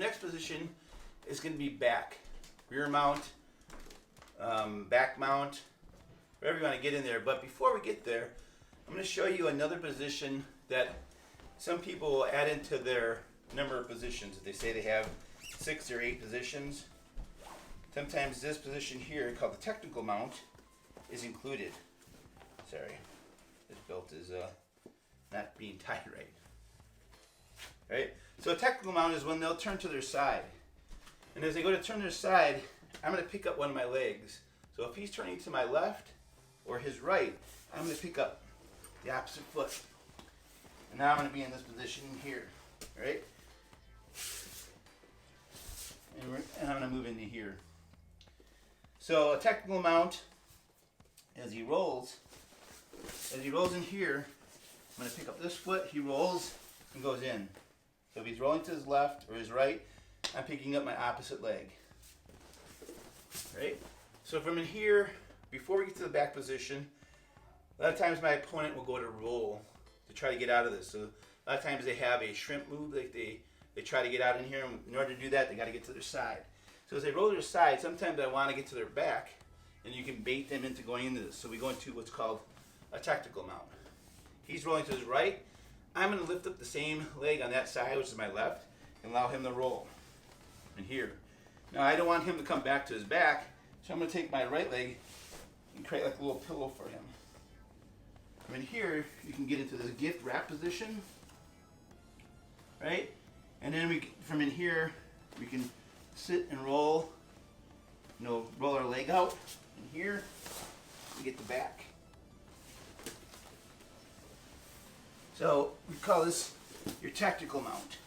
next position is going to be back. Rear mount, back mount, wherever you want to get in there. But before we get there, I'm going to show you another position that some people will add into their number of positions. They say they have 6 or 8 positions. Sometimes this position here, called the technical mount, is included. Sorry, this belt is not being tied right. Right? So a technical mount is when they'll turn to their side. And as they go to turn their side, I'm going to pick up one of my legs. So if he's turning to my left or his right, I'm going to pick up the opposite foot. And now I'm going to be in this position here. Right? And I'm going to move into here. So a technical mount, as he rolls in here, I'm going to pick up this foot, he rolls and goes in. So if he's rolling to his left or his right, I'm picking up my opposite leg. Right? So from in here, before we get to the back position, a lot of times my opponent will go to roll to try to get out of this. So a lot of times they have a shrimp move, like they try to get out in here, and in order to do that, they got to get to their side. So as they roll to their side, sometimes I want to get to their back, and you can bait them into going into this. So we go into what's called a tactical mount. He's rolling to his right. I'm going to lift up the same leg on that side, which is my left, and allow him to roll. And here. Now I don't want him to come back to his back, so I'm going to take my right leg and create like a little pillow for him. From in here, you can get into this gift wrap position, right? And then from in here, we can sit and roll, roll our leg out. And here, we get the back. So we call this your tactical mount,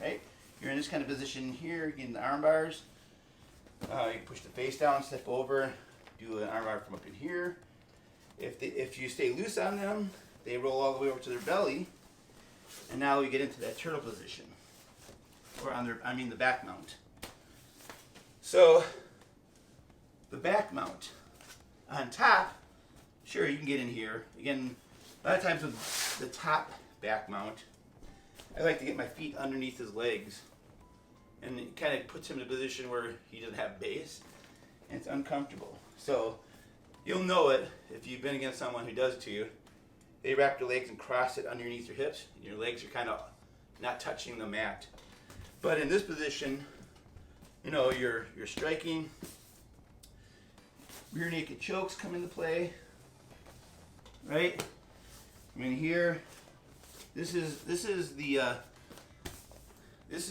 right? You're in this kind of position here, getting the arm bars. You push the face down, step over, do an arm bar from up in here. If you stay loose on them, they roll all the way over to their belly, and now we get into that turtle position, or the back mount. So the back mount on top, sure you can get in here. Again, a lot of times with the top back mount, I like to get my feet underneath his legs, and it kind of puts him in a position where he doesn't have base, and it's uncomfortable. So you'll know it if you've been against someone who does it to you. They wrap their legs and cross it underneath your hips, and your legs are kind of not touching the mat. But in this position, you're striking. Rear naked chokes come into play, right? I mean here, this is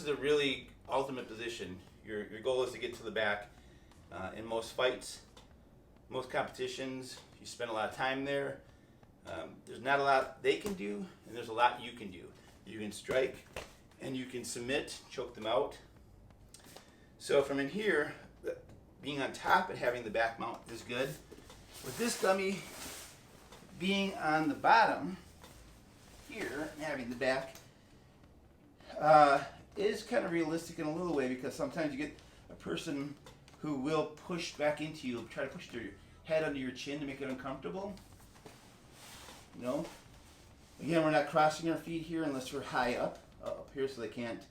a really ultimate position. Your goal is to get to the back. In most fights, most competitions, you spend a lot of time there. There's not a lot they can do, and there's a lot you can do. You can strike, and you can submit, choke them out. So from in here, being on top and having the back mount is good. With this dummy being on the bottom here and having the back is kind of realistic in a little way, because sometimes you get a person who will push back into you, try to push their head under your chin to make it uncomfortable. Again, we're not crossing our feet here unless we're high up here, so they can't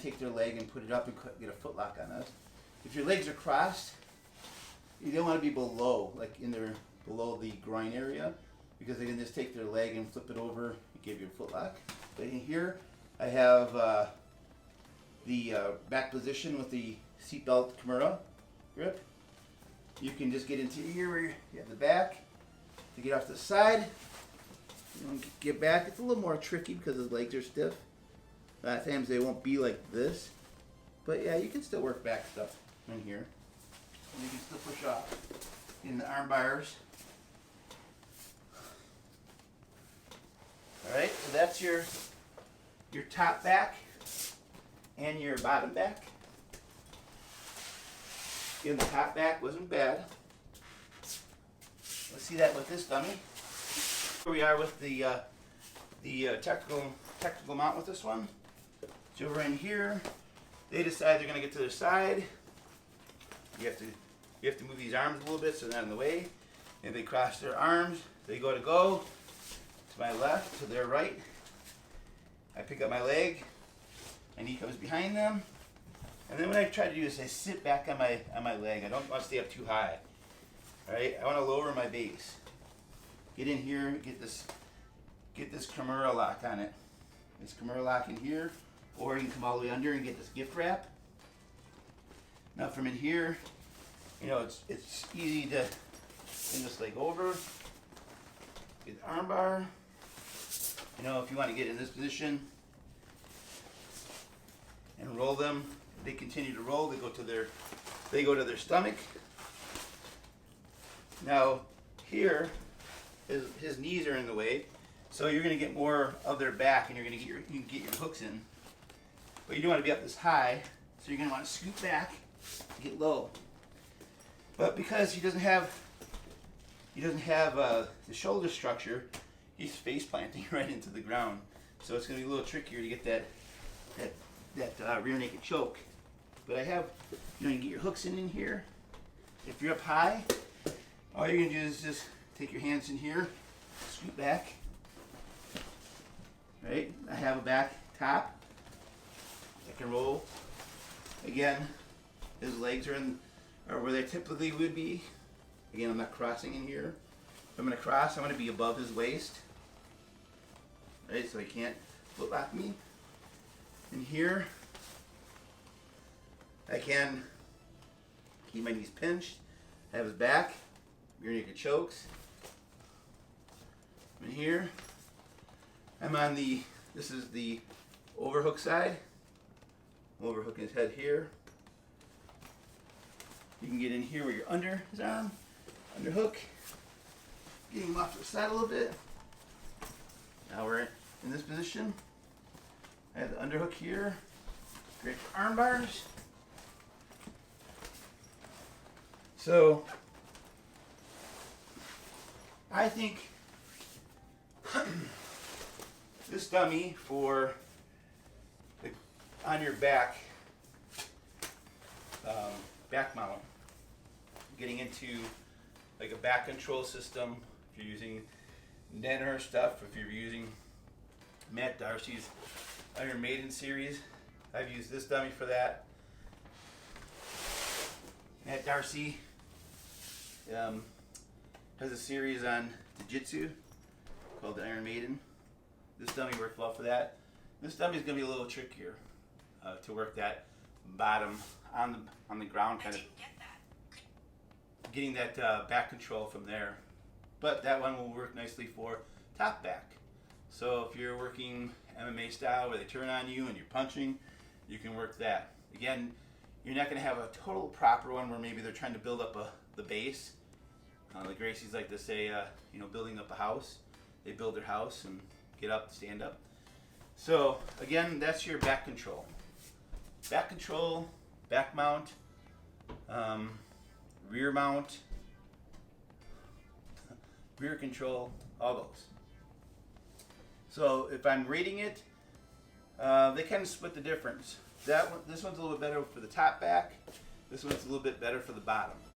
take their leg and put it up and get a foot lock on us. If your legs are crossed, you don't want to be below the groin area, because they can just take their leg and flip it over and give you a foot lock. But in here, I have the back position with the seatbelt Kimura grip. You can just get into here where you have the back to get off to the side. Get back. It's a little more tricky because his legs are stiff. A lot of times they won't be like this. But yeah, you can still work back stuff in here. And you can still push off in the arm bars. Alright, so that's your top back and your bottom back. Again, the top back wasn't bad. Let's see that with this dummy. Here we are with the technical mount with this one. So we're in here. They decide they're going to get to their side. You have to move these arms a little bit so they're not in the way. And they cross their arms. They go to my left, to their right. I pick up my leg, My knee comes behind them. And then what I try to do is I sit back on my leg. I don't want to stay up too high. All right, I want to lower my base. Get in here, get this Kimura lock on it. This Kimura lock in here, or you can come all the way under and get this gift wrap. Now from in here, you know, it's easy to bring this leg over, get the arm bar. You know, if you want to get in this position and roll them, they continue to roll. They go to their stomach. Now here, his knees are in the way, so you're going to get more of their back, and you can get your hooks in. But you don't want to be up this high, so you're going to want to scoot back, and get low. But because he doesn't have the shoulder structure, he's face planting right into the ground. So it's going to be a little trickier to get that rear naked choke. But I have, you know, you can get your hooks in here. If you're up high, all you're going to do is just take your hands in here, scoot back. Right? I have a back top. I can roll. Again, his legs are where they typically would be. Again, I'm not crossing in here. If I'm going to cross, I'm going to be above his waist. Right? So he can't foot lock me. And here, I can keep my knees pinched, have his back, rear naked chokes. And here, I'm on this is the overhook side. I'm overhooking his head here. You can get in here where you're under his arm, underhook, getting him off to the side a little bit. Now we're in this position. I have the underhook here, great for arm bars. So, I think this dummy for on your back mount, getting into like a back control system, if you're using Denner stuff, if you're using Matt Darcy's Iron Maiden series, I've used this dummy for that. Matt Darcy has a series on Jiu-Jitsu called the Iron Maiden. This dummy worked well for that. This dummy is going to be a little trickier to work that bottom on the ground, kind of getting that back control from there. But that one will work nicely for top back. So if you're working MMA style where they turn on you and you're punching, you can work that. Again, you're not going to have a total proper one where maybe they're trying to build up the base. The Gracies like to say, you know, building up a house. They build their house and get up, stand up. So again, that's your back control. Back control, back mount, rear mount, rear control, all those. So if I'm rating it, they kind of split the difference. This one's a little bit better for the top back. This one's a little bit better for the bottom.